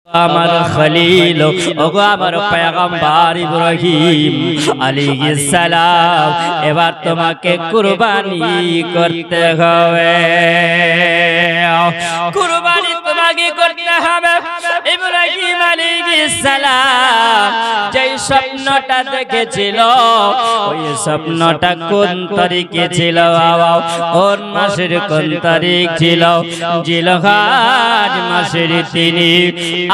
আমার খলিল ওগো আমার পয়গম্বর ইব্রাহিম আলাইহিস সালাম এবার তোমাকে কুরবানি করতে হবে কুরবানি তোমাকে করতে হবে ইব্রাহিম আলাইহিস সালাম যেই স্বপ্নটা দেখেছিল ওই স্বপ্নটা কোন তারিখে ছিল কোন মাসের কোন তারিখ ছিল জিলহজ মাসের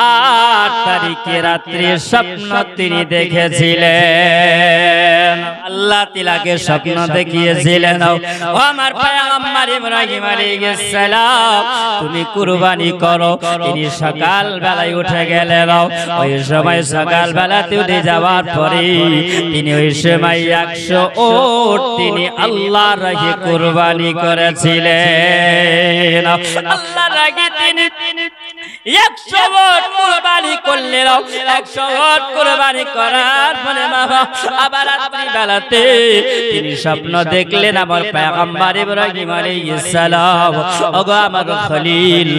8 তারিখে রাত্রে স্বপ্ন তিনি দেখেছিলেন আল্লাহ তিলাকে স্বপ্ন দেখিয়েছিলেন ও আমার পয়গম্বর ইব্রাহিম আলাইহিস সালাম তুমি কুরবানি করো তিনি সকাল বেলায় উঠে গেলেন ওই সময় সকাল বেলাতে উঠে যাওয়ার পরে তিনি ওই সময় 100 উট তিনি আল্লাহর রাহে কুরবানি করেছিলেন আল্লাহর রাহে তিনি 100 উট কুরবানি করলেন 100 উট কুরবানি করার পরে আবার রাত্রি বেলাতে তিনি স্বপ্ন দেখলেন আমার পয়গম্বর ইব্রাহিম আলাইহিস সালাম ওগো আমার খলিল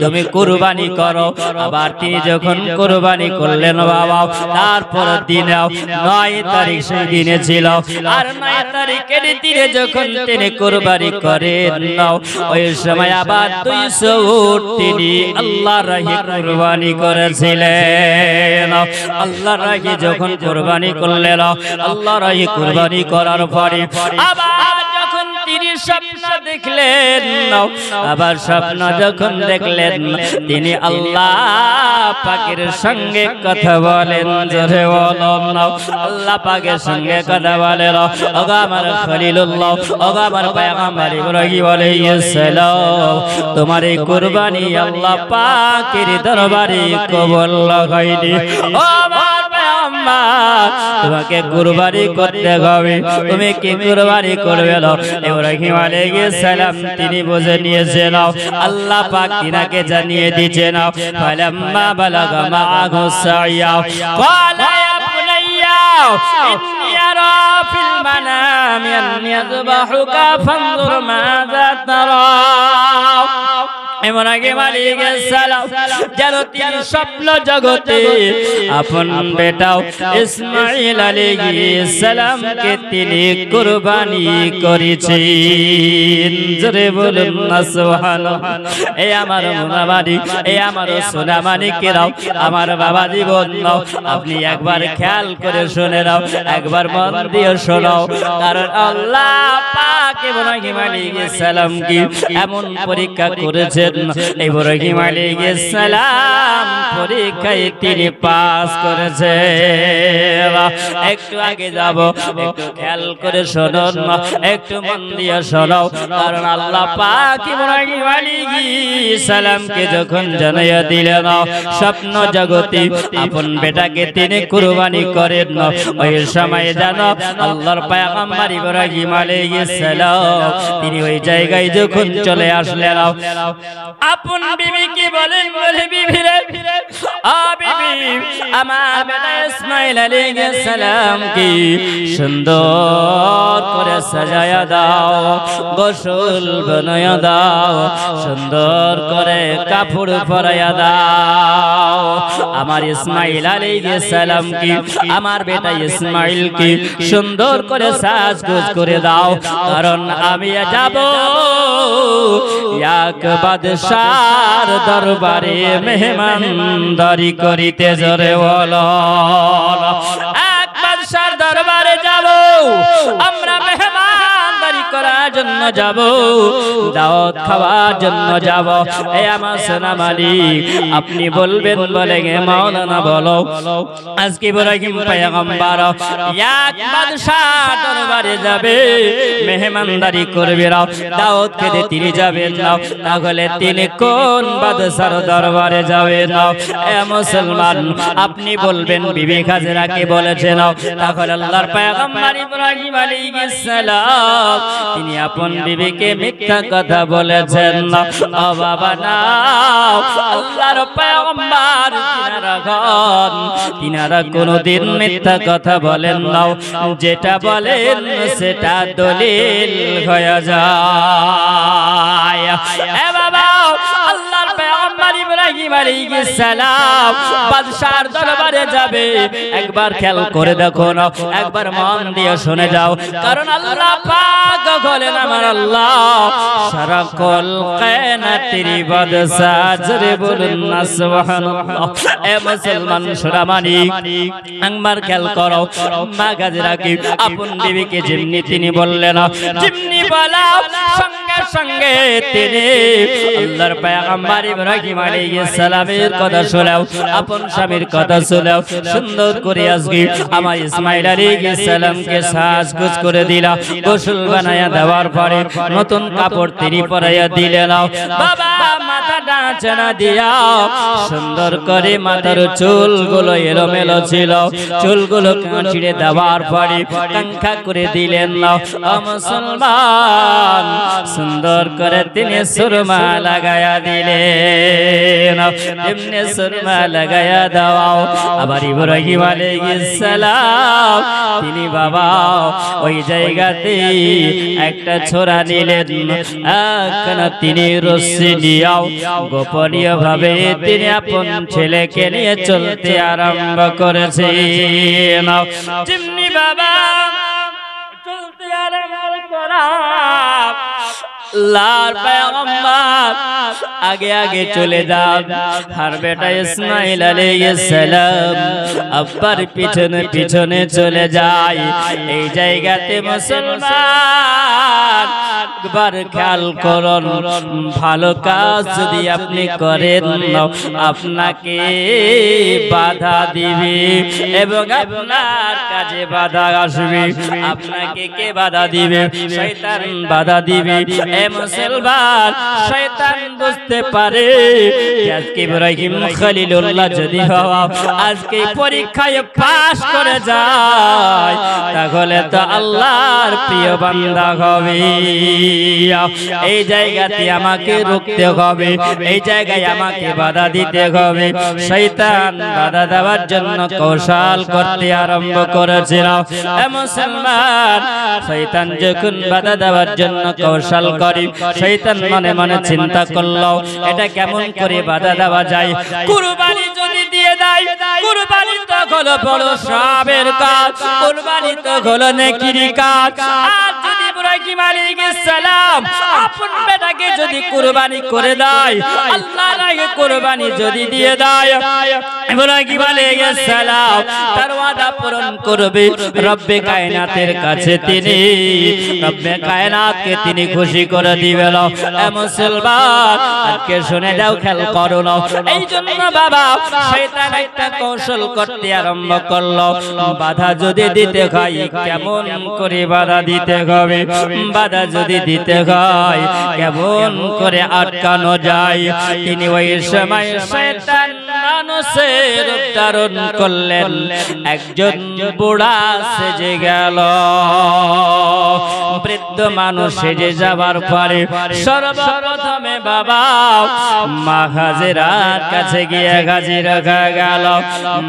তুমি কুরবানি করো আবার তিনি যখন কুরবানি করলেন বাবা তারপর দিন 9 তারিখ সেই দিনে ছিল আর 9 তারিখের দিনে যখন তিনি কুরবানি করেন ওই সময় আবার 200 উট তিনি আল্লাহর রাহে কুরবানি করেছিলেন আল্লাহর রাহে যখন কুরবানি করলেন আল্লাহর রাহে কুরবানি করার পরে আবার যখন তিনি স্বপ্ন দেখলেন আবার স্বপ্ন যখন দেখলেন তিনি আল্লাহ পাকের সঙ্গে কথা বলেন জোরে বলুন আল্লাহ পাকের সঙ্গে কথা বলেন ওগো আমার খলিলুল্লাহ ওগো আমার পয়গম্বর ইব্রাহিম আলাইহিস সালাম তোমার এই কুরবানি আল্লাহ পাকের দরবারে কবুল হয়নি ও আমার পয়গম্বর তোমাকে কুরবানি করতে হবে তুমি কি কুরবানি করবে না ইব্রাহিম আলাইহিস সালাম তিনি বুঝে নিয়েছেন আল্লাহ পাক তিনাকে জানিয়ে দিয়েছেন ফালাম্মা বালাগা মাআহু সাইয়া ক্বালা ইয়া বুনাইয়া ইন্নী আরা ফিল মানামি আন্নী আযবাহুকা ফানজুর মাযা তারা ইব্রাহিম আলাইহিস সালাম যেন তিনি স্বপ্ন জগতে আপন বেটা ইসমাঈল আলাইহিস সালামকে তিনি কুরবানি করেছেন জোরে বলুন না সুবহানাল্লাহ এই আমার মুনাবাদি এই আমার সোনামানি কেরাও আমার বাবা জীবন আপনি একবার খেয়াল করে শুনে নাও একবার মন দিয়ে শোনো কারণ আল্লাহ পাক ইব্রাহিম আলাইহিস সালাম কি এমন পরীক্ষা করেছেন ইব্রাহিম আলাইহিস সালাম পরীক্ষায় তিনি পাস করেছে একটু আগে যাব একটু খেয়াল করে শুনুন একটু মন দিয়ে শোনো কারণ আল্লাহ পাক ইব্রাহিম আলাইহিস সালামকে যখন জানিয়ে দিলেন স্বপ্ন জগতে আপন বেটাকে তিনি কুরবানি করেন ওই সময় জানো আল্লাহর পয়গম্বর ইব্রাহিম আলাইহিস সালাম তিনি ওই জায়গায় যখন চলে আসলেন আপন বিবিকে বলেন বলে বিবি রে আ বিবি আমার বেটা ইসমাঈল আলাইহিস সালাম কি সুন্দর করে সাজায়া দাও গোসল বানায়া দাও সুন্দর করে কাপড় পরায়া দাও আমার ইসমাঈল আলাইহিস সালাম কি আমার বেটা ইসমাঈল কি সুন্দর করে সাজগোজ করে দাও কারণ আমি যাব এক বাদশার দরবারে মেহমানদারি করিতে জোরে বলো এক বাদশার দরবারে যাব আমরা মেহমানদারি করার জন্য যাব দাওয়াত খাওয়ার জন্য যাব এই আমার সোনা মালিক আপনি বলবেন বলে গে মাওলানা বলো আজকে ইব্রাহিম পয়গম্বর এক বাদশার দরবারে যাবে মেহমানদারি করবে দাওয়াত খেতে তিনি যাবেন না তাহলে তিনি কোন বাদশার দরবারে যাবেন না এ মুসলমান আপনি বলবেন বিবি হাজেরাকে বলেছেন তাহলে আল্লাহর পয়গম্বর ইব্রাহিম আলাইহিস সালাম তিনি আপন বিবিকে মিথ্যা কথা বলেছেন না ও বাবা না আল্লাহর পয়গম্বর তিনারা কোনদিন মিথ্যা কথা বলেন না যেটা বলেন সেটা দলিল হয়ে যায় এ বাবা আল্লাহর পয়গম্বর ইব্রাহিম আলাইহিস সালাম বাদশার দরবারে যাবে, একবার খেয়াল করে দেখো না, একবার মন দিয়ে শুনে যাও, কারণ আল্লাহ পাক বলেন আমার আল্লাহ সারা কল কায়নাতের বাদশা, জোরে বলুন না সুবহানাল্লাহ। এ মুসলমান সোনামানি একবার খেয়াল করো, মা গাজরা কি আপন বিবিকে যেমনি তিনি বললেন, যেমনি বলা সঙ্গে সঙ্গে তিনি আল্লাহর পয়গম্বর ইব্রাহিম আলাইহিস সালামের কথা শুনেও, আপন স্বামীর কথা শুনেও সুন্দর করে আজকে আমার ইসমাইল আলাইহিস সালামকে সাজগোজ করে দিলা, গোসল বানায়া দেওয়ার পরে নতুন কাপড় তিনি পরাইয়া দিলেন। বাবা মাথা ডাঁচনা দিয়া সুন্দর করে মাথার চুলগুলো এলোমেলো ছিল, চুলগুলো ছিঁড়ে দেওয়ার পরে কাঙ্খা করে দিলেন। মুসলমান সুন্দর করে তিনি সুরমা লাগায়া দিলেন, এমনি সুরমা লাগায়া দাও। আবার ইব্রাহিম আলাইহিস সালাম তিনি বাবা ওই জায়গাতে একটা ছোরা নিলেন, তিনি রশ্মি নিয়াও গোপনীয় ভাবে তিনি আপন ছেলেকে নিয়ে চলতে আরম্ভ করেছেন। যেমনি বাবা চলতে আরম্ভ করা আল্লাহর পয়গম্বর আগে আগে চলে যান, আর বেটা ইসমাইল আলাইহিস সালাম আব্বার পিছনে পিছনে চলে যায়। এই জায়গাতে মুসলমান একবার খেয়াল করুন, ভালো কাজ যদি আপনি করেন আপনাকে বাধা দিবে এবং আপনার কাজে বাধা আসবে। আপনাকে কে বাধা দিবে? শয়তান বাধা দিবে। মুসলমান শয়তান বুঝতে পারে আজকে ইব্রাহিম খলিলুল্লাহ যদি আজকে পরীক্ষায় পাস করে যায় তাহলে তো আল্লাহর প্রিয় বান্দা হবে। এই জায়গাতে আমাকে রুখতে হবে, এই জায়গায় আমাকে বাধা দিতে হবে। শয়তান বাধা দেওয়ার জন্য কৌশল করতে আরম্ভ করেছিল। মুসলমান শয়তান যখন বাধা দেওয়ার জন্য কৌশল করে, শয়তান মনে মনে চিন্তা করলো এটা কেমন করে বাধা দেওয়া যায়। কুরবানি যদি দিয়ে দেয়, কুরবানি তো হলো বড় সওয়াবের কাজ, কুরবানি তো হলো নেকির কাজ। আর যদি ইব্রাহিম আলাইহিস সালাম আপন বেটাকে যদি কুরবানি করে দেয়, আল্লাহর আগে কুরবানি যদি দিয়ে দেয়, ইব্রাহিম আলাইহিস সালাম তার ওয়াদা পূরণ করবে। রব্বে কায়নাতের কাছে তিনি রব্বে কায়নাতকে তিনি খুশি করে দিবেন। মুসলমান আজকে শুনে যাও, খেয়াল করো না। এই জন্য বাবা শয়তান একটা কৌশল করতে আরম্ভ করলো, বাধা যদি দিতে হয় কেমন করে বাধা দিতে হবে, বাধা যদি দিতে হয় কেমন করে আটকানো যায়। তিনি ওই সময় শয়তান মানুষের রূপ ধারণ করলেন, একজন বুড়া সেজে গেল। বৃদ্ধ মানুষ সেজে যাবার পরে সর্বপ্রথমে বাবা মা হাজেরার কাছে গিয়ে হাজির হয়ে গেল।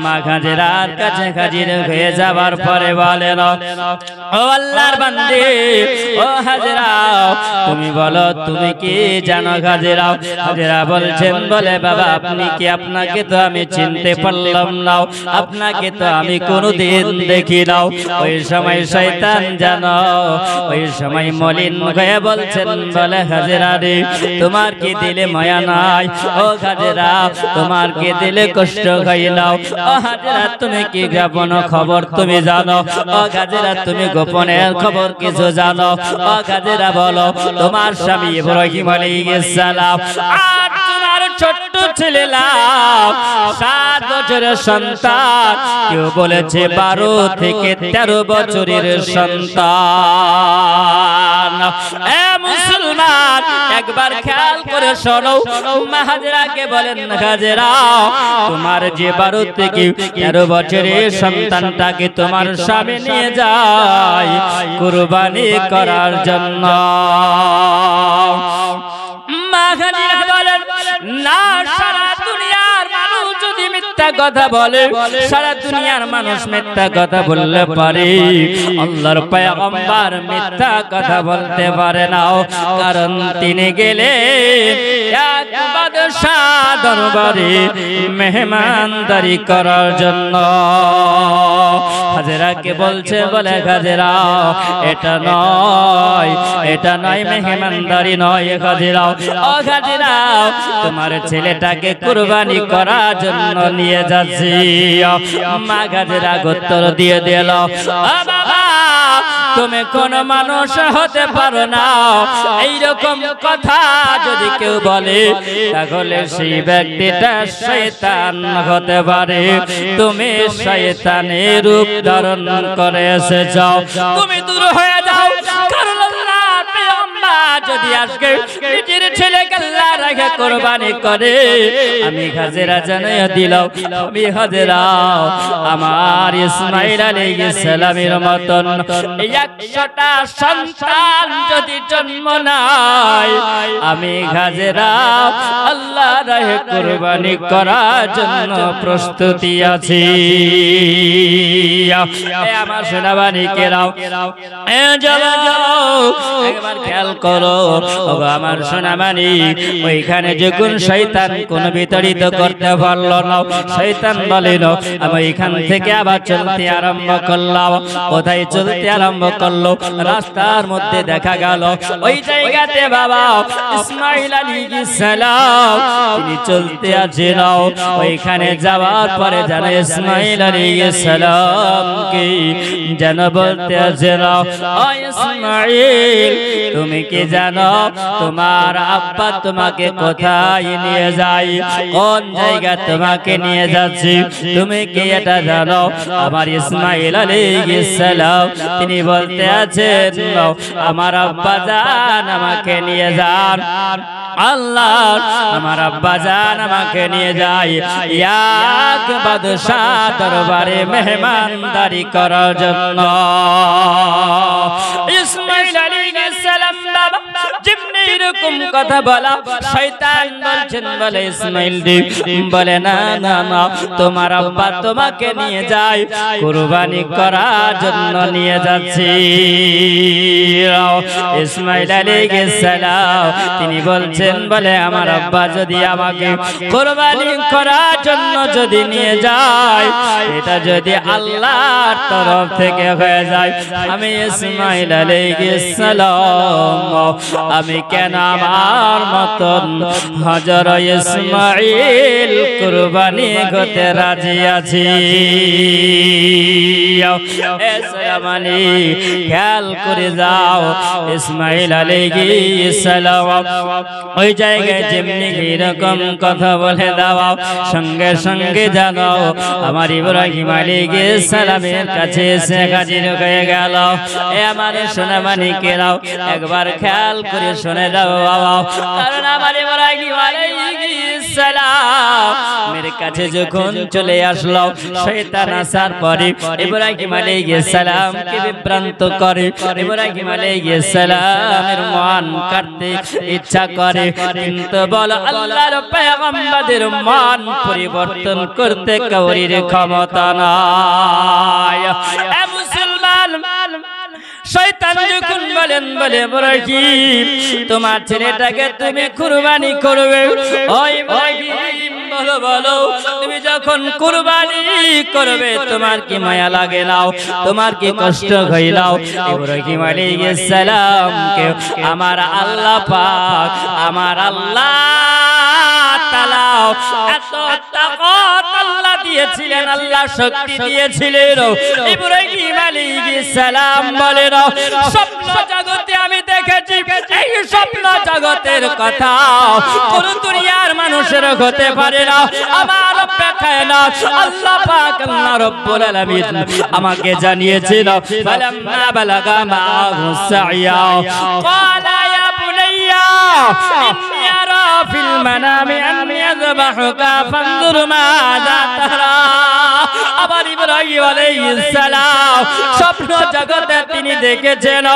মা হাজেরার কাছে হাজির হয়ে যাবার পরে বলেন, ও আল্লাহর বান্দী, ও হাজেরা তুমি বলো তুমি কি জানো? হাজেরা হাজেরা বলছেন, বলে বাবা আপনি কি? আপনাকে তো আমি চিনতে পারলাম না, আপনাকে তো আমি কোনোদিন দেখি না। ওই সময় শয়তান জানো ওই সময় মলিন হয়ে বলছেন, বলে হাজেরা রে তোমার কি দিলে মায়া নাই? ও হাজেরা তোমার কি দিলে কষ্ট হয় না? ও হাজেরা তুমি কি গোপন খবর তুমি জানো? ও হাজেরা তুমি গোপনের খবর কিছু জানো? ও হাজেরা বলো তোমার স্বামী ইব্রাহিম আলাইহিস সালাম আর তোমার ছোট্ট ছেলে 7 বছরের সন্তান, কেউ বলেছে 12 থেকে 13 বছরের সন্তান। এ মুসলমান একবার খেয়াল করে শোনো, মা হাজেরাকে বলেন, হাজেরা তোমার যে 12 থেকে 13 বছরের সন্তানটাকে তোমার স্বামী নিয়ে যায় কুরবানি করার জন্য। মা হাজেরা বলেন, না, সারা দুনিয়ার মানুষ যদি মিথ্যা মিথ্যা কথা বলে, সারা দুনিয়ার মানুষ মিথ্যা কথা বললে পারে, আল্লাহর পয়গম্বর মিথ্যা কথা বলতে পারে না, কারণ তিনি গেলে এক বাদশাহ দরবারে মেহমানদারি করার জন্য। হাজেরাকে বলছে, বলে হাজেরা এটা নয় মেহমানদারি নয়। হাজেরা ও হাজেরা, তোমার ছেলেটাকে কুরবানি করার জন্য নিয়ে যাচ্ছি। মা হাজেরা উত্তর দিয়ে দিল, বাবা তুমি কোন মানুষ হতে পারো না, এইরকম কথা যদি কেউ বলে তাহলে সেই ব্যক্তিটা শয়তান হতে পারে। তুমি শয়তানের রূপ ধারণ করে এসেছো, তুমি দূর হয়ে যাও। কারণ আল্লাহর পেগম্বর যদি আজকে নিজের ছেলেকে আল্লাহর রাহে কুরবানি করে, আমি হাজেরা জানাইয়া দিলাম, আমি হাজেরা আমার ইসমাঈল আলাইহিস সালামের মতন 100টা সন্তান যদি জন্ম নেয়, আমি হাজেরা আল্লাহর রাহে কুরবানি করার জন্য প্রস্তুতি আছি। আমার সোনাবানিকেরাও একবার খেয়াল করো, আমার সোনাবানি, ওইখানে যখন শয়তান কোন বিতাড়িত করতে পারলো না, শয়তান বলিল আমি এখান থেকে আবার চলতে আরম্ভ করলাম। কোথায় চলতে আরম্ভ করলো? রাস্তার মধ্যে দেখা গেল ওই জায়গাতে বাবা ইসমাঈল আলাইহিস সালাম তিনি চলতে আছেন। ওইখানে যাওয়ার পরে জানা ইসমাঈল আলাইহিস সালামকে যেন বলতে আছেন, ও ইসমাঈল তুমি কি জানো তোমার আব্বা তোমাকে কোথায় নিয়ে যায়, কোন জায়গা তোমাকে নিয়ে যাচ্ছে, তুমি কি এটা জানো? আমার ইসমাঈল আলাইহিস সালাম তিনি বলতে আছেন, আমার আব্বা জান আমাকে নিয়ে যান, আল্লাহ আমার আব্বা জান আমাকে নিয়ে যায় এক বাদশাহ দরবারে মেহমানদারি করার জন্য। ইসমাঈল আলাইহিস সালাম বাবা যেমনি এরকম কথা বলা, শয়তান বলছেন, বলে ইসমাঈল বলে না না না, তোমার আব্বা তোমাকে নিয়ে যায় কুরবানি করার জন্য নিয়ে যাচ্ছি। ইসমাঈল আলাইহিস সালাম তিনি বলছেন, বলে আমার আব্বা যদি আমাকে কুরবানি করার জন্য যদি নিয়ে যায়, এটা যদি আল্লাহর তরফ থেকে হয়ে যায়, আমি ইসমাঈল আলাইহিস সালাম আমি কেন আমার মতন হাজার ইসমাঈল কুরবানি করতে রাজি আছি। খেয়াল করে যাও, ইসমাঈল আলাইহিস সালাম ওই জায়গায় যেমনি এরকম কথা বলে দাও, সঙ্গে সঙ্গে জানো আমার ইব্রাহিম আলাইহিস সালামের কাছে এসে হাজির হয়ে গেল। এ আমার সোনামানিকেরাও একবার খেয়াল করে শুনে যাও বাবা, কারণ আমার ইব্রাহিম আলাইহিস সালামের কাছে যখন চলে আসলো, শয়তান আসার পরে ইব্রাহিম আলাইহিস সালামকে বিভ্রান্ত করে, ইব্রাহিম আলাইহিস সালামের মন কাটতে ইচ্ছা করে, কিন্তু বলো আল্লাহর পয়গম্বরের মন পরিবর্তন করতে কাউরির ক্ষমতা নাই। এ মুসলমান, শয়তান যখন বলেন, বলে ইব্রাহিম তোমার ছেলেটাকে তুমি কুরবানি করবে, ওই ইব্রাহিম বলো বলো তুমি যখন কুরবানি করবে তোমার কি মায়া লাগে নাও, তোমার কি কষ্ট হইলাও? ইব্রাহিম আলাইহিস সালামকে আমার আল্লাহ পাক, আমার আল্লাহ তাআলা এত তাকত আল্লাহ দিয়েছিলেন, আল্লাহ শক্তি দিয়েছিলেন। ইব্রাহিম আলাইহিস সালাম বলেন, স্বপ্ন জগতে আমি দেখেছি, এই স্বপ্ন জগতের কথা কোন দুনিয়ার মানুষের হতে পারে না, আমার অপেক্ষায় না। আল্লাহ পাক আল্লাহ রাব্বুল আলামিন আমাকে জানিয়েছিল, ফালাম্মা বালাগা মা'হু সা'য়া ক্বালা ইয়া বুনাইয়া ইন্নী আরা ফিল মানামি আন্নী আযবাহুকা ফানজুর মাযা তারা। আমার ইব্রাহিম আলাইহিস সালাম স্বপ্ন জগতে তিনি দেখেছেন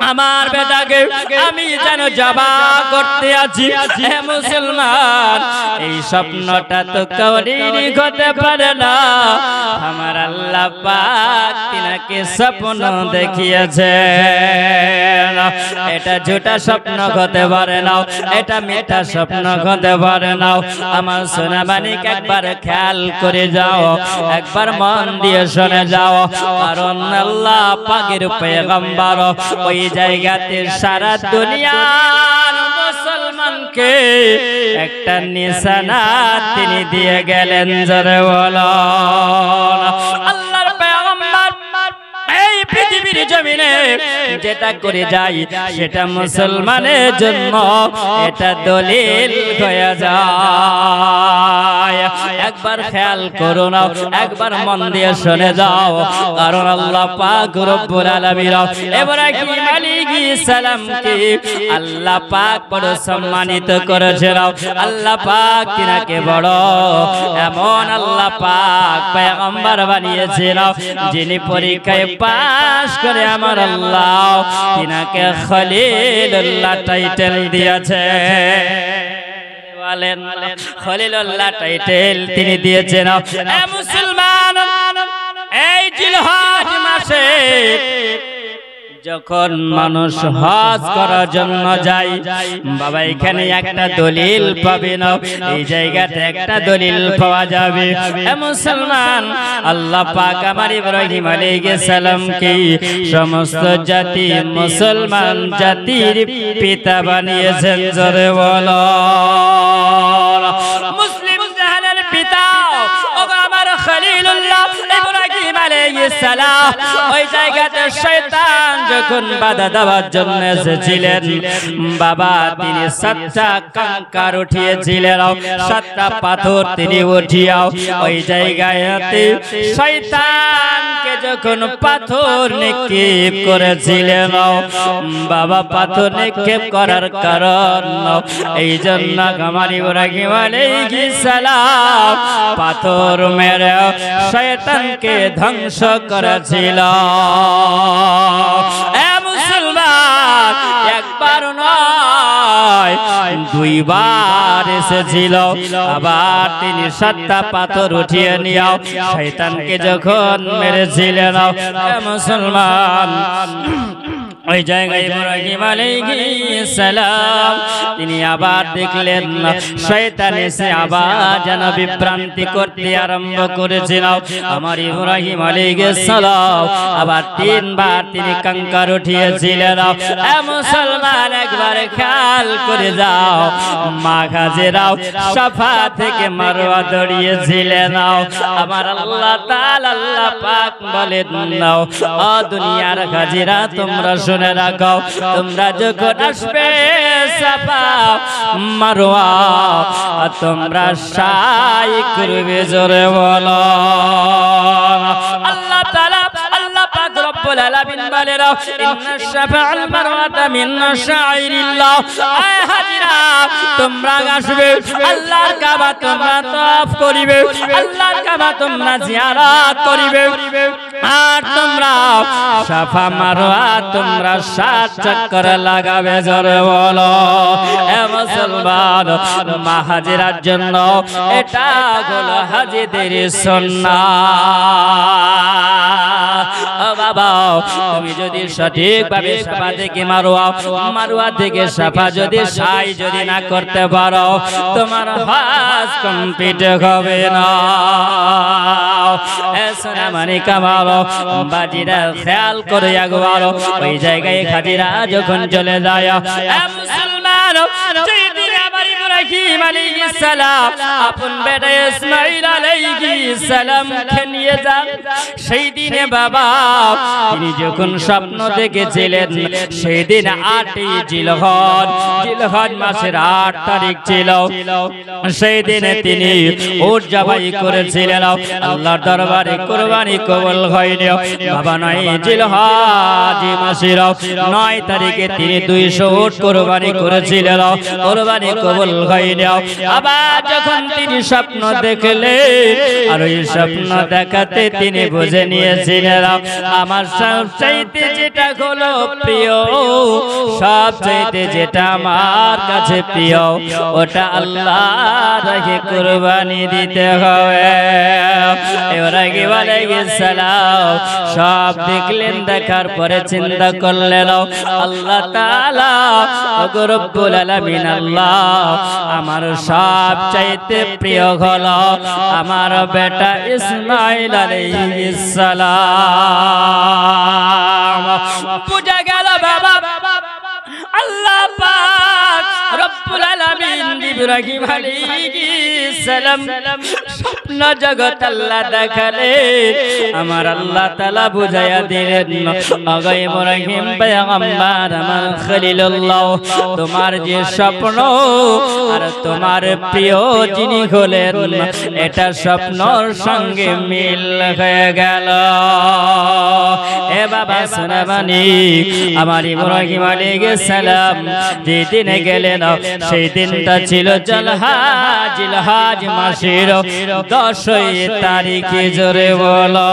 আমার বেটাকে আমি যেন জবাহ করতে আছি। হে মুসলমান, এই স্বপ্নটা তো কাউরিরই হতে পারে না, আমার আল্লাহ পাক তিনাকে স্বপ্ন দেখিয়েছেন। এটা ঝুটা স্বপ্ন হতে পারে না, এটা মিথ্যা স্বপ্ন হতে পারে না। আমার সোনা মানিক একবার খেয়াল করে যাও, একবার মন দিয়ে শুনে যাও, কারণ আল্লাহ পাকের পয়গম্বর ওই জায়গাতে সারা দুনিয়ার মুসলমানকে একটা নিশানা তিনি দিয়ে গেলেন। জোরে বলো আল্লাহর পয়গম্বর এই পৃথিবীর জমিনে যেটা করে যায় সেটা মুসলমানের জন্য এটা দলিল হয়ে যায়। একবার খেয়াল করো না, একবার মন দিয়ে শুনে যাও, কারণ আল্লাহ পাক রব্বুল আলামিন ইব্রাহিম আলাইহিস সালামকে আল্লাহ পাক বড় সম্মানিত করেছেন। আল্লাহ পাক তিনাকে বড় এমন আল্লাহ পাক পয়গম্বর বানিয়েছেন যিনি পরীক্ষায় পাস করে আমার আল্লাহ তিনাকে খলিলুল্লাহ টাইটেল দিয়েছে। খলিলুল্লাহ টাইটেল তিনি দিয়েছেন। এ মুসলমান, এই জিলহজ মাসে যখন মানুষ হজ করার জন্য যায়, বাবা এখানে একটা দলিল পাবে না, এই জায়গাতে একটা দলিল পাওয়া যাবে। হে মুসলমান, আল্লাহ পাক আমার ইব্রাহিম আলাইহিস সালামকে সমস্ত জাতি মুসলমান জাতির পিতা বানিয়েছেন। জোরে বলো মুসলিম জাহানের পিতা আমার খলিলুল্লাহ ইব্রাহিম আলাইহিস সালাম। ওই জায়গাতে শয়তান যখন বাধা দেওয়ার জন্য এসেছিলেন, বাবা তিনি 7টা কঙ্কার উঠিয়েছিলেন, 7টা পাথর তিনি উঠিয়াও ওই জায়গাতে শয়তানকে যখন পাথর নিক্ষেপ করেছিলেন, বাবা পাথর নিক্ষেপ করার কারণ এই জন্য আমার ইব্রাহিম আলাইহিস সালাম পাথর মেরে শয়তানকে ধ্বংস করেছিল। এ মুসলমান, একবার নয় দুইবার এসেছিল, আবার তিনি 7টা পাথর উঠিয়ে নিয়েও শয়তানকে যখন মেরেছিলেন। এ মুসলমান, ওই জায়গায় ইব্রাহিম আলাইহিস সালাম তিনি আবার দেখলেন শয়তান এসে আবার যেন বিভ্রান্তি করতে আরম্ভ করেছিল। আমার ইব্রাহিম আলাইহিস সালাম আবার 3বার তিনি কঙ্কার উঠিয়েছিলেন। এ মুসলমান, একবার খেয়াল করে যাও, মা হাজেরাও সাফা থেকে মারওয়া দৌড়িয়েছিলেন। আমার আল্লাহ তাআলা আল্লাহ পাক বলেন, নাও ও দুনিয়ার হাজেরা তোমরা শুনে রাখো, তোমরা যখন আসবে সাফা মারওয়া তোমরা সাই করবে। জোরে বলো আল্লাহ তাআলা আল্লাহ পাক রব্বুল আলামিন বলেন, ইন্নাশ সাফা ওয়াল মারওয়াতা মিন শাআইরিল্লাহ। আয় হাজিরা, তোমরা আসবে আল্লাহর কাবা তোমরা তাওয়াফ করিবে, আল্লাহর কাবা তোমরা জিয়ারত করিবে, আর তোমরা সাফা মারওয়া তোমরা 7 চক্কর লাগাবে। জোরে বলো এ মুসলমান, মা হাজিরার জন্য এটা হলো হাজিদের সুন্নাত। ও বাবা, তুমি যদি সঠিকভাবে সাফা থেকে মারওয়া থেকে সাফা যদি সাই যদি না করতে পারো, তোমার হজ কমপ্লিট হবে না। এ সোনা মানিক আমার বাজিরা খেয়াল করে একবার ওই জায়গায় হাজিরা যখন চলে যায়, এ মুসলমান, যেদিন আমার ইব্রাহিম আলাইহিস সালাম আপন বেটা ইসমাঈল আলাইহিস সালামকে নিয়ে যান, সেই দিনে বাবা তিনি যখন স্বপ্ন দেখেছিলেন, সেই দিন 8ই জিলহজ মাসের 8 তারিখ ছিল। সেই দিনে তিনি উট জবাই করেছিলেন। আল্লাহর দরবারে কুরবানি কবুল হয়নি বাবা। 9 জিলহজ মাসের 9 তারিখে তিনি 200 উট কুরবানি করেছিলেন, কুরবানি কবুল হয়নি। আবার যখন তিনি স্বপ্ন দেখলেন আর ওই স্বপ্ন দেখাতে তিনি বুঝে নিয়েছিলেন আমার সবচাইতে যেটা হলো প্রিয়, সবচাইতে যেটা আমার কাছে প্রিয় ওটা আল্লাহর রাহে কুরবানি দিতে হবে। ইব্রাহিম আলাইহিস সালাম সব দেখলেন, দেখার পরে চিন্তা করলেন আল্লাহ তাআলা রব্বুল আলামিন আল্লাহ আমার সবচাইতে প্রিয় হলো আমার বেটা ইসমাঈল আলাইহিস সালাম। পূজা গেল বাবা আল্লাহ পাক রব্বুল আলামিন ইব্রাহিম আলাইহিস সালাম স্বপ্ন জগৎ আল্লাহ দেখালে আমার আল্লাহ তাআলা বুঝায়া দিলেন ওগো ইব্রাহিম পয়গম্বর আমার খলিলুল্লাহ তোমার যে স্বপ্ন আর তোমার প্রিয় যিনি হলেন এটা স্বপ্নর সঙ্গে মিল হয়ে গেল। এ বাবা শোনাবানি আমার ইব্রাহিম আলাইহিস সালাম যে দিনে গেলেন সেই দিনটা ছিল জিলহজ মাসের 10 তারিখে। জোরে বলো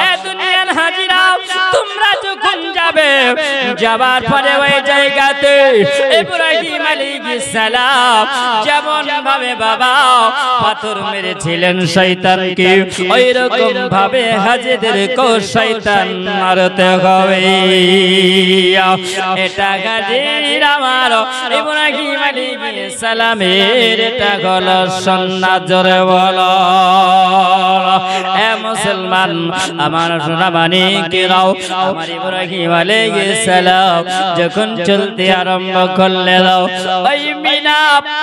এ দুনিয়ার হাজিরা তোমরা যখন যাবে যাবার পরে ওই জায়গাতে ইব্রাহিম আলাইহিস সালাম যেমন ভাবে বাবা পাথর মেরেছিলেন শয়তানকে ওই রকম ভাবে হাজেদেরকেও শয়তান মারতে হবে। এটা গাজীর আমার ইব্রাহিম আলাইহিস সালামের এটা হলো সুন্নাত। জোরে বলো এ মুসলমান আমার সোনামানি কেরাও আমার ইব্রাহিম আলাইহিস সালাম যখন চলতে আরম্ভ করলেন ওই মিনা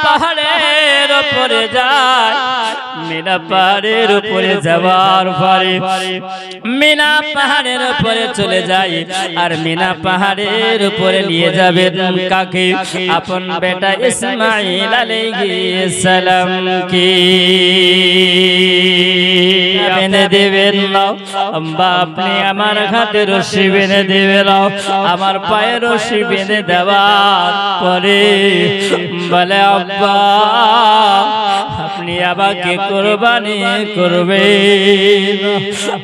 পাহাড়ের উপরে যায়। মিনা পাহাড়ের উপরে যাওয়ার পরে মিনা পাহাড়ের উপরে চলে যায় আর মিনা পাহাড়ের উপরে নিয়ে যাবেন কাকে? আপন বেটা ইসমাঈল আলাইহিস সালাম কি বেঁধে দেবেন না আম্মা আপনি আমার হাতে রশি বেঁধে দেবেন, আমার পায়ে রশি বেঁধে দেওয়ার পরে বলে আব্বা আপনি আমাকে কুরবানি করবেন।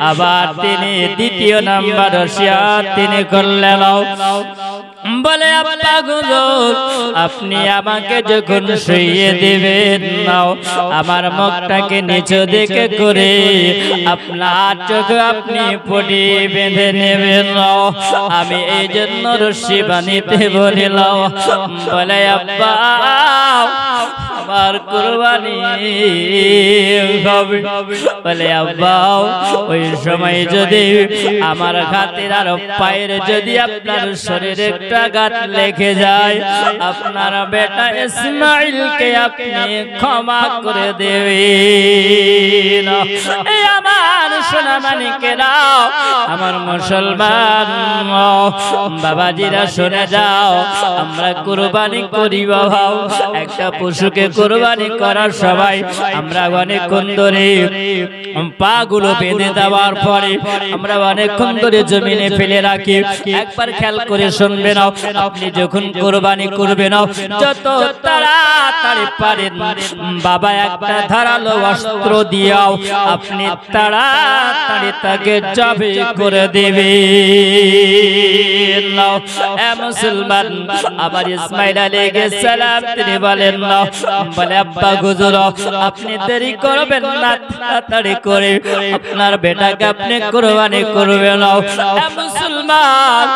আবার তিনি দ্বিতীয় নাম্বার রশিয়া তিনি করলেন বলে আব্বা হুজুর আপনি আমাকে যখন শুইয়ে দিবেন নাও আমার মুখটাকে নিচু দিকে করে আপনার চোখে আপনি পটি বেঁধে নেবেন নাও আমি এই জন্য রশি বানিতে বলিলাম। বলে আব্বা আমার কুরবানি হবে। বলে আব্বা ওই সময় যদি আমার হাতের আর পায়ের যদি আপনার শরীরে একটা আঘাত লেগে যায় আপনার বেটা ইসমাঈলকে আপনি ক্ষমা করে দেবেন। এই আমার সোনামানিকেরা আমার মুসলমান বাবাজিরা শুনে যাও আমরা কুরবানি করি বাবা। একটা পশুকে কুরবানি করার সময় আমরা অনেকক্ষণ ধরে পা গুলো বেঁধে দেওয়ার পরে আমরা অনেকক্ষণ ধরে জমিনে ফেলে রাখি। একবার খেয়াল করে শুনবেন আপনি যখন কুরবানি করবেন যত তাড়াতাড়ি পারেন বাবা একটা ধারালো অস্ত্র দিয়াও আপনি তাড়াতাড়ি তাকে জবে করে দেবেন। এ মুসলমান আমার ইসমাঈল আলাইহিস সালাম তিনি বলেন বলে আব্বা হুজুর আপনি দেরি করবেন না তাড়াতাড়ি করে আপনার বেটাকে আপনি কুরবানি করবেন। এ মুসলমান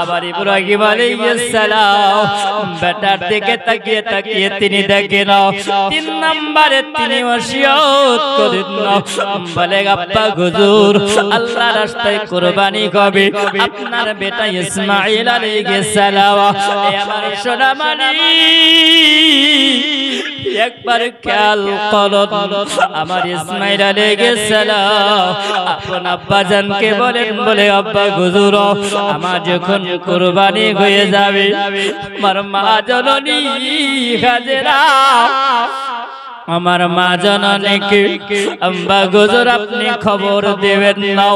আবার ইব্রাহিম আলাইহিস সালাম বেটার দিকে তাকিয়ে তাকিয়ে তিনি দেখেন 3 নম্বরে তিনি ওসিয়ত করেন বলে আব্বা হুজুর আল্লাহর রাস্তায় কুরবানি হবে আপনার বেটা ইসমাঈল আলাইহিস সালাম। এ আমার সোনামানি একবার খেয়াল করুন আমার ইসমাঈল আলাইহিস সালাম আপন আব্বা জানকে বলেন বলে আব্বা হুজুর আমার যখন কুরবানি হয়ে যাবে আমার মা জননী হাজেরা আমার মা জননীকে আম্মা গুজর আপনি খবর দেবেন না,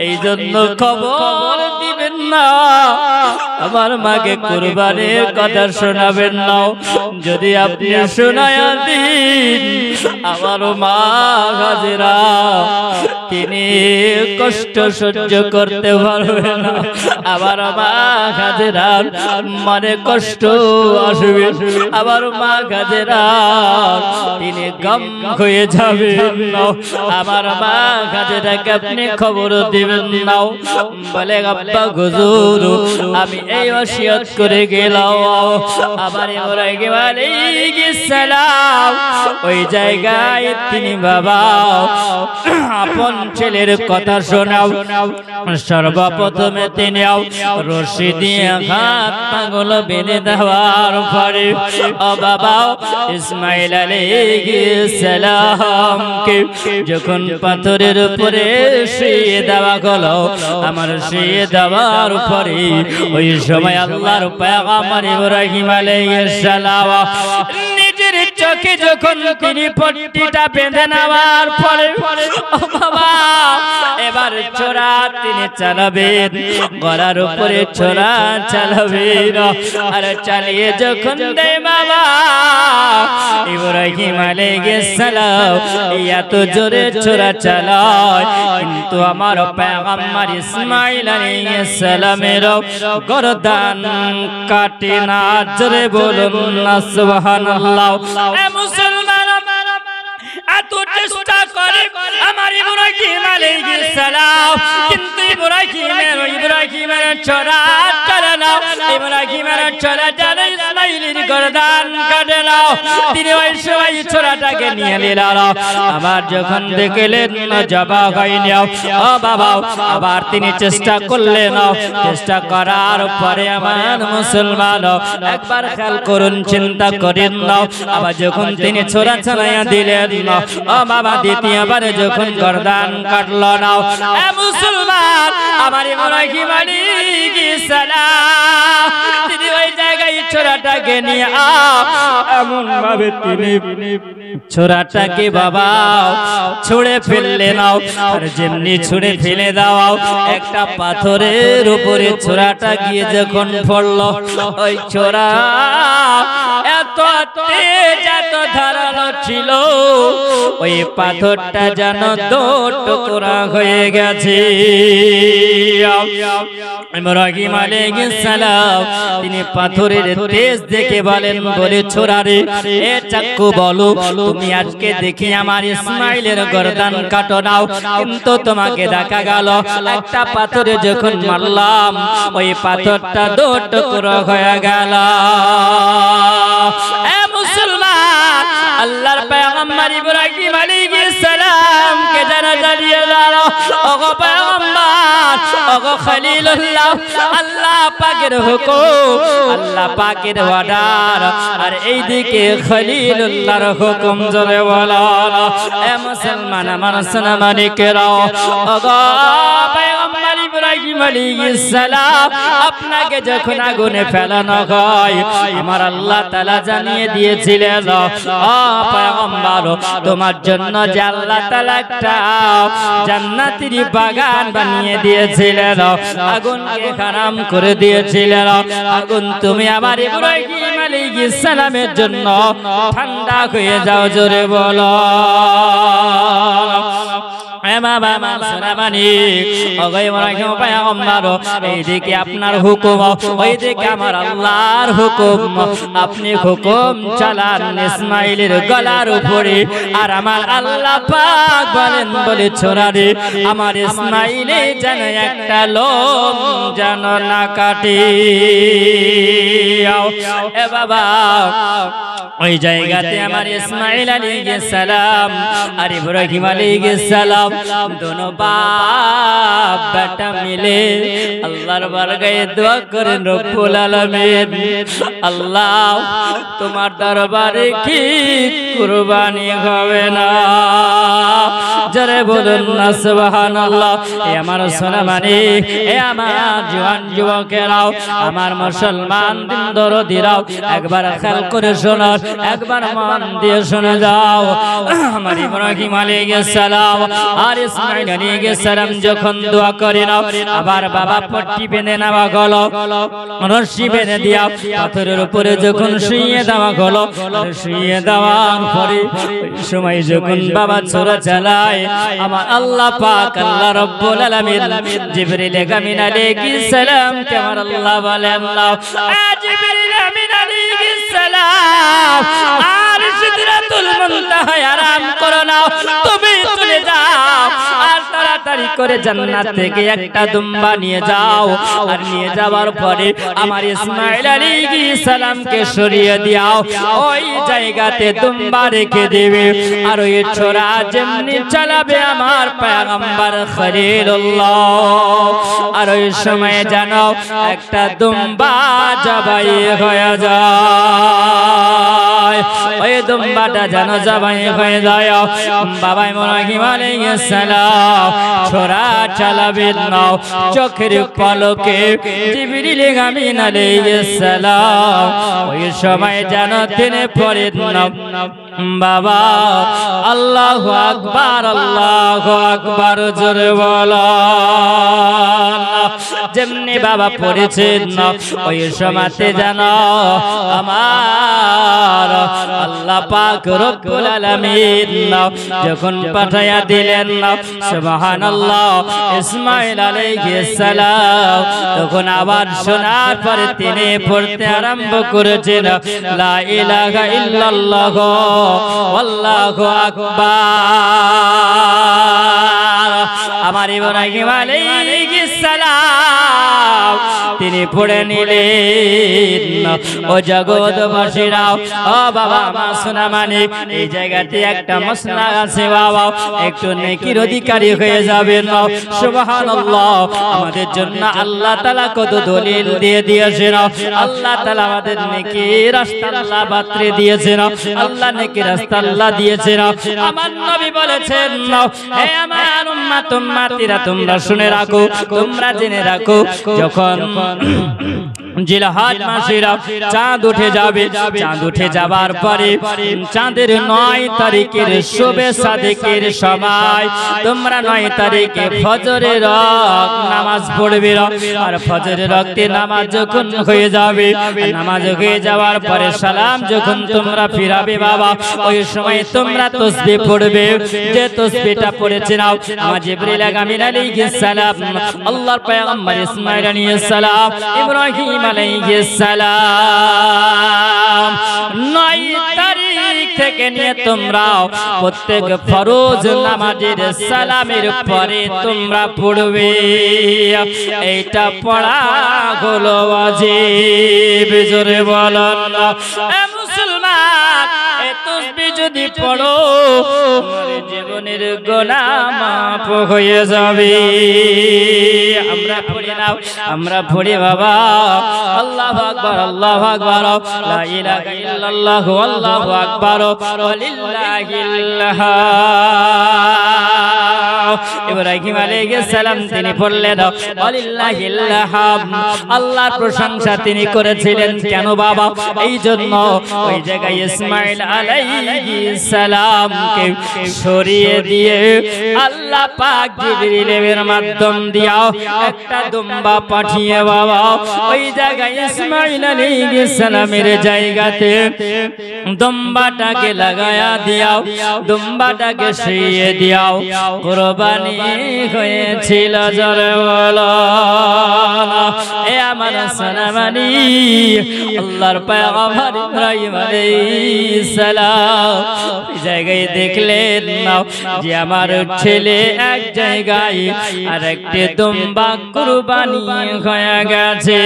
এই জন্য খবর দিবেন না। আমার মাকে কুরবানির কথা শোনাবেন না, যদি আপনি শোনায়া দিন আমার মা হাজেরা তিনি কষ্ট সহ্য করতে পারবে না। আমার মা হাজেরা মানে কষ্ট আসবে, আমার মা হাজেরা তিনি গম হয়ে যাবে না। আমার মা হাজেরাকে আপনি খবর দিবেন না, বলে আব্বা হুজুর আমি এই ওসিয়ত করে গেলাম। আবার ইব্রাহিম আলাইহিস সালাম ওই জায়গায় তিনি বাবা আপন ছেলের কথা শোনাও। সর্বপ্রথমে তিনি রশি দিয়ে হাত পাগল বেঁধে দেওয়ার পরে ও বাবা ইসমাইল আলাইহিস সালামকে যখন পাথরের উপরে শুইয়ে দেওয়া হলো, আমার শুইয়ে দেওয়ার পরে ওই সময় আল্লাহর পয়গম্বর ইব্রাহিম আলাইহিস সালাম নিজের চোখে যখন তিনি পট্টিটা বেঁধে নেওয়ার পরে ও বাবা এবার ছোরা তিনি চালাবেন, গলার উপরে ছোরা চালাবেন। আর চালিয়ে যখন দেয় বাবা ইব্রাহিম আলাইহিস সালাম এত জোরে ছোরা চালায়, কিন্তু আমার পয়গম্বর ইসমাইল আলাইহিস সালামের গর্দান কাটে না। জোরে বলুন না সুবহানাল্লাহ। এ মুসলমান এত চেষ্টা করে আমার ইব্রাহিম আলাইহিস সালাম, কিন্তু ইব্রাহিমের ছোরা চলে না, ইব্রাহিমের ছোরা চলে ইসমাইলের গর্দান কাটে না। তিনি ওই সময় ছোরাটাকে নিয়ে নিলেন। আবার যখন দেখলেন জবাই হয়নি ও বাবা আবার তিনি চেষ্টা করলেন। চেষ্টা করার পরে আমার মুসলমান একবার খেয়াল করুন, চিন্তা করেন না। আবার যখন তিনি ছোরা চালাইয়া দিলেন ও বাবা দ্বিতীয়বার যখন গর্দান কাটল না, এ মুসলমান আমার ইব্রাহিম আলাইহিস সালাম তিনি ওই জায়গায় ছোরাটাকে নিয়ে এমন ভাবে তিনি ছোরাটাকে বাবা ছুঁড়ে ফেললেন। আর যেমনি ছুঁড়ে ফেলে দাও একটা পাথরের উপরে ছোরাটা গিয়ে যখন পড়ল, ওই ছোরা এত তেজ এত ধারালো ছিল ওই পাথরটা যেন দু টুকরা হয়ে গেছে। ইব্রাহিম আলাইহিস সালাম তিনি পাথরের তেজ দেখে বলেন, বলে ছোরা রে এ চাকু বলো তুমি আজকে দেখি আমার ইসমাইলের গর্দান কাটো নাও। কিন্তু তোমাকে দেখা গেল একটা পাথরে যখন মারলাম ওই পাথরটা দু টুকরা হয়ে গেল। এ মুসলমান আল্লাহর পয়গম্বর ইব্রাহিম আলাইহিস সালাম কে জানা জানিয়ে দাও, ওগো পয়গম্বর ওগো খলিলুল্লাহ, আল্লাহ পাকের হুকুম, আল্লাহ পাকের অর্ডার, আর এইদিকে খলিলুল্লাহর হুকুম জোরে বলো। এ মুসলমান আমার সোনামানিকেরা ওগো পয়গম্বর ইব্রাহিম আলাইহিস সালাম আপনাকে যখন আগুনে ফেলানো হয় আমার আল্লাহ তাআলা জানিয়ে দিয়েছিলেন ও পয়গম্বর তোমার জন্য যে আল্লাহ তাআলা একটা জান্নাতের বাগান বানিয়ে দিয়েছিলেন, আগুনকে হারাম করে দিয়েছিলেন। আগুন তুমি আমার ইব্রাহিম আলাইহিস সালামের জন্য ঠান্ডা হয়ে যাও, জোরে বলো। এইদিকে আপনার হুকুম, ওইদিকে আমার আল্লাহর হুকুম। আপনি হুকুম চালান ইসমাইলের গলার উপরে, আর আমার আল্লাহ পাক বলেন বলে ছোরা রে আমার ইসমাইলে যেন একটা লোম যেন না কাটে। এ বাবা ওই জায়গাতে আমার ইসমাইল আলাইহিস সালাম আর ইব্রাহিম আলাইহিস সালাম दोनों बाप बेटा मिले अल्लाहर बारगाहे दुआ करें रब्बुल आलामीन, अल्लाह तुम्हार दरबारे की कुर्बानी হবে না। জোরে বলুন না সুবহানাল্লাহ। এ আমার সোনা মানে, এ আমার জওয়ান যুবকেরাও, আমার মুসলমান দিন দরদিরাও, একবার খেয়াল করে শোনো, একবার মন দিয়ে শুনে যাও। আমার ইব্রাহিম আলাইহিস সালাম আর ইসমাঈল আলাইহিস সালাম যখন দোয়া করে নাও, আবার বাবা পট্টি বেঁধে নেওয়া হলো, রশি বেঁধে দিয়া পাথরের উপরে যখন শুইয়ে দেওয়া হলো, শুইয়ে দেওয়ার পরে ওই সময় যখন বাবা ছোড়া চালায়, আমার আল্লাহ পাক আল্লাহ রব্বুল আলামিন জিবরিল আমিন আলাইহিস সালাম কে আমার আল্লাহ বলেন নাও, জিবরিল আমিন আলাইহিস সালাম আর সিদরাতুল মুনতাহায় আরাম করো নাও, তুমি চলে যাও আর তাড়াতাড়ি করে জান্নাত থেকে একটা দুম্বা নিয়ে যাও, আর নিয়ে যাওয়ার পরে আমার ইসমাঈল আলাইহিস সালামকে সরিয়ে দিও, ওই জায়গাতে দুম্বা রেখে দেবে, আর ওই ছোরা যেমনি চালাবে আমার পয়গম্বর খলিলুল্লাহ, আর ওই সময়ে জানো একটা দুম্বা জবাই হয়ে যায়, ওই দুম্বাটা যেন জবাই হয়ে যায়। বাবা ইব্রাহিম আলাইহিস সালাম ছোরা চালাবেন না, চোখের পলকে জিবরিল আমিন আলাইহিস সালাম ওই সময় যেন তিনি পড়েন না, বাবা আল্লাহু আকবার, আল্লাহু আকবার জোরে বলো। যেমনি বাবা পড়েছেন ওই সময়তে জানো আমার আল্লাহ পাক রব্বুল আলামিন যখন পাঠায়া দিলেন সুবহানাল্লাহ ইসমাঈল আলাইহিস সালাম, তখন আবার শোনার পরে তিনি পড়তে আরম্ভ করেছেন লা ইলাহা ইল্লাল্লাহ আল্লাহু আকবার। আমার ইব্রাহিম আলাইহিস সালাম তিনি পড়ে নিলেন। ও জগৎবাসীরাও, ও বাবা আমার সোনা মানিক, এই জায়গাতে একটা মসলা আছে বাবা, একটু নেকির অধিকারী হয়ে যাবেন সুবহানাল্লাহ। আমাদের জন্য আল্লাহ তাআলা কত দলিল দিয়ে দিয়েছেন, আল্লাহ তাআলা আমাদের নেকির রাস্তা আল্লাহ বাতরে দিয়েছেন, আল্লাহ নেকির রাস্তা আল্লাহ দিয়েছেন। আমার নবী বলেছেন, হে আমার উম্মত উম্মতিরা তোমরা শুনে রাখো, তোমরা জেনে রাখো, যখন জিলহজ মাসের চাঁদ উঠে যাবে, চাঁদ উঠে যাবার পরে চাঁদের 9 তারিখের শবে সাদেকের সময় তোমরা 9 তারিখে ফজরের নামাজ পড়বে, আর ফজরের ওয়াক্তে নামাজ যখন হয়ে যাবে, নামাজ হয়ে যাওয়ার পরে সালাম যখন তোমরা ফিরাবে বাবা, ওই সময় তোমরা তাসবিহ পড়বে। যে তাসবিহটা পড়েছে নাও আমার জিবরিল আমিন আলাইহিস সালাম, আল্লাহর পয়গম্বর ইসমাঈল আলাইহিস সালাম, ইব্রাহিম আলাইহিস সালাম 9 তারিখ থেকে নিয়ে তোমরা প্রত্যেক ফরজ নামাজের সালামের পরে তোমরা পড়বে। এইটা পড়া হলো ওয়াজিব, জোরে বলেন না এ মুসলমান। এই তাসবিহ যদি পড়ো তোমার জীবনের গুনাহ মাফ হয়ে যাবে। আমরা পড়ি নাও, আমরা পড়ি বাবা আল্লাহু আকবার, আল্লাহু আকবার, লা ইলাহা ইল্লাল্লাহ আল্লাহু আকবার ওয়ালিল্লাহিল হামদ। ইব্রাহিম আলাইহিস সালাম তিনি বললেন ওয়ালিল্লাহিল হামদ, আল্লাহর প্রশংসা তিনি করেছিলেন। কেন বাবা? এই জন্য ওই জায়গায় ইসমাঈল আলাইহিস সালামকে সরিয়ে দিয়ে আল্লাহ পাক জিবরিলের মাধ্যম দিয়া একটা দুম্বা পাঠিয়ে বাবা ওই জায়গায় ইসমাঈল আলাইহিস সালামের জায়গাতে দুম্বাটাকে লাগায়া দিও, দুম্বাটাকে শুইয়ে দিও। কুরবানি হয়েছিল জোরে বলো এ আমার সোনামানি। আল্লাহর পয়গম্বর ইব্রাহিম আলাইহিস সালাম এই জায়গায় দেখলেন যে আমার ছেলে এক জায়গায় আর একটি দুম্বা কুরবানি হয়ে গেছে।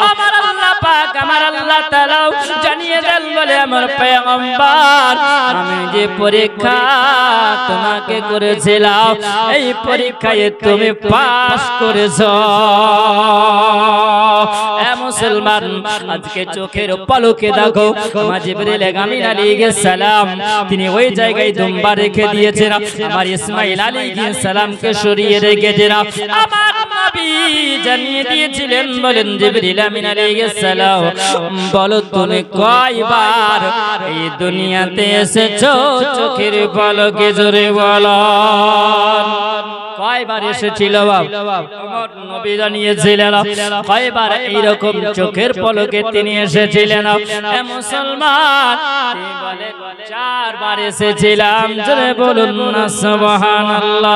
আমার আল্লাহ পাক আমার আল্লাহ তাআলা জানিয়ে দেন বলে আমার পয়গম্বর আমি যে পরীক্ষা তোমাকে করেছিলাম এই পরীক্ষায় তুমি পাস করেছো। মুসলমান আজকে চোখের পলকে দেখো মা জিবরিল আমিন আলাইহিস সালাম তিনি ওই জায়গায় দুম্বা রেখে দিয়েছেন আমার ইসমাঈল আলাইহিস সালামকে সরিয়ে রেখেছেন আমার নবী জানিয়ে দিয়েছিলেন বলেন জিবরিল আমিন আলাইহিস সালাম বলো তুমি কয়বার এই দুনিয়াতে এসেছো চোখের পলকে জোরে বলো কয়বার এসেছিল আমার নবী জানিয়েছিলেন কয়বার এইরকম চোখের পলকে তিনি এসেছিলেন এ মুসলমান তিনি বলে 4 বার এসেছিলাম জোরে বলুন না সুবহানাল্লাহ।